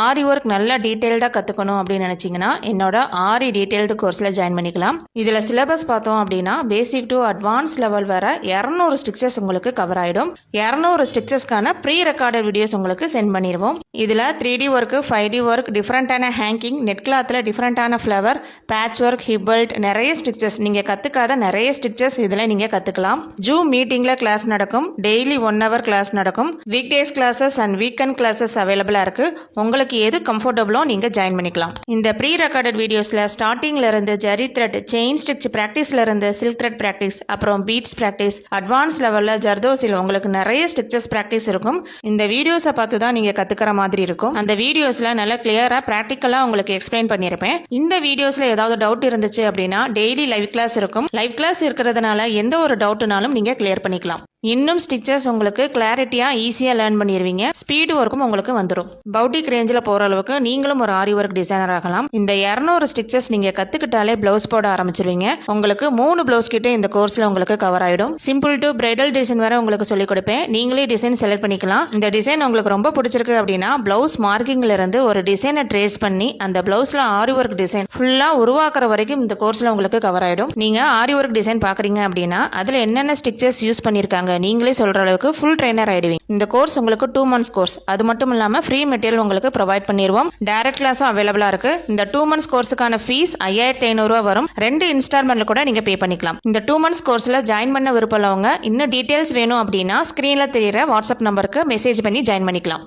ஆரி work நல்லா டீட்டெயில்டாக கற்றுக்கணும் அப்படின்னு நினச்சிங்கன்னா என்னோட ஆரி டீட்டெயில்டு கோர்ஸில் ஜாயின் பண்ணிக்கலாம். இதில் சிலபஸ் பார்த்தோம் அப்படின்னா பேசிக் டு அட்வான்ஸ் லெவல் வர 200 ஸ்டிச்சஸ் உங்களுக்கு கவர் ஆகிடும். 200 ஸ்டிச்சஸ்க்கான ப்ரீ ரெக்கார்டட் வீடியோஸ் உங்களுக்கு சென்ட் பண்ணிடுவோம். இதில் 3D ஒர்க்கு, 5D ஒர்க், டிஃப்ரெண்ட்டான ஹேங்கிங், நெட் கிளாத்தில் டிஃப்ரெண்ட்டான ஃப்ளவர், பேட்ச் ஒர்க், ஹிப்பல்ட், நிறைய ஸ்டிச்சஸ், நீங்கள் கற்றுக்காத நிறைய ஸ்டிச்சஸ் இதில் நீங்கள் கற்றுக்கலாம். ஜூம் மீட்டிங்கில் கிளாஸ் நடக்கும். டெய்லி 1 hour கிளாஸ் நடக்கும். Week days classes and weekend classes அவைலபிளாக இருக்குது. உங்களுக்கு எது கம்ஃபர்டபுளோ நீங்கள் ஜாயின் பண்ணிக்கலாம். இந்த ப்ரீ ரெக்கார்டட் வீடியோஸில் ஸ்டார்டிங்கில் இருந்து ஜரி த்ரெட், செயின் ஸ்டிச் ப்ராக்டிஸில் இருந்து சில்க் த்ரெட் ப்ராக்டிஸ், அப்புறம் பீட்ஸ் ப்ராக்டிஸ், அட்வான்ஸ் லெவலில் ஜர்தோசில் உங்களுக்கு நிறைய ஸ்டிச்சஸ் ப்ராக்டிஸ் இருக்கும். இந்த வீடியோஸை பார்த்து தான் நீங்கள் கற்றுக்கிற மாதிரி இருக்கும். அந்த வீடியோஸில் நல்லா கிளியராக ப்ராக்டிக்கலாக உங்களுக்கு எக்ஸ்பிளைன் பண்ணியிருப்பேன். இந்த வீடியோஸில் ஏதாவது டவுட் இருந்துச்சு அப்படின்னா டெய்லி லைவ் கிளாஸ் இருக்கும். லைவ் கிளாஸ் இருக்கிறதுனால எந்த ஒரு டவுட்னாலும் நீங்கள் கிளியர் பண்ணிக்கலாம். இன்னும் ஸ்டிச்சஸ் உங்களுக்கு கிளாரிட்டியாக ஈஸியாக லேர்ன் பண்ணிடுவீங்க. ஸ்பீடு ஒர்க்கும் உங்களுக்கு வந்துடும். பவுட்டிக் ரேஞ்சில் போகிற அளவுக்கு நீங்களும் ஒரு ஆரி ஒர்க் டிசைனர் ஆகலாம். இந்த 200 ஸ்டிச்சஸ் நீங்கள் கற்றுக்கிட்டாலே ப்ளவுஸ் போட ஆரம்பிச்சிருவீங்க. உங்களுக்கு 3 ப்ளவுஸ் கிட்டே இந்த கோர்ஸில் உங்களுக்கு கவர் ஆகிடும். சிம்பிள் டு பிரைடல் டிசைன் வரை உங்களுக்கு சொல்லிக் கொடுப்பேன். நீங்களே டிசைன் செலக்ட் பண்ணிக்கலாம். இந்த டிசைன் உங்களுக்கு ரொம்ப பிடிச்சிருக்கு அப்படின்னா ப்ளவுஸ் மார்க்கிங்ல இருந்து ஒரு டிசைனை ட்ரேஸ் பண்ணி அந்த ப்ளவுஸில் ஆரி ஒர்க் டிசைன் ஃபுல்லாக உருவாக்குற வரைக்கும் இந்த கோர்ஸில் உங்களுக்கு கவர் ஆகிடும். நீங்கள் ஆரி ஒர்க் டிசைன் பார்க்குறீங்க அப்படின்னா அதில் என்னென்ன ஸ்டிச்சஸ் யூஸ் பண்ணியிருக்காங்க நீங்களே சொல்ற அளவுக்கு ஃபுல் ட்ரெயினர் ஆயிடுவீங்க. இந்த கோர்ஸ் உங்களுக்கு 2 months கோர்ஸ். அது மட்டும் இல்லாமல் ஃப்ரீ மெட்டீரியல் உங்களுக்கு ப்ரொவைட் பண்ணிடுவோம். டைரக்ட் கிளாஸும் அவைலபிளா இருக்கு. இந்த 2 months கோர்ஸுக்கான ஃபீஸ் 5500 வரும். 2 இன்ஸ்டால்மெண்ட்ல கூட நீங்க பே பண்ணிக்கலாம். இந்த 2 months கோர்ஸ்ல ஜாயின் பண்ண விருப்பம் உள்ளவங்க இன்னும் டீடைல்ஸ் வேணும் அப்படின்னா ஸ்கிரீன்ல தெரியுற வாட்ஸ்அப் நம்பருக்கு மெசேஜ் பண்ணி ஜாயின் பண்ணிக்கலாம்.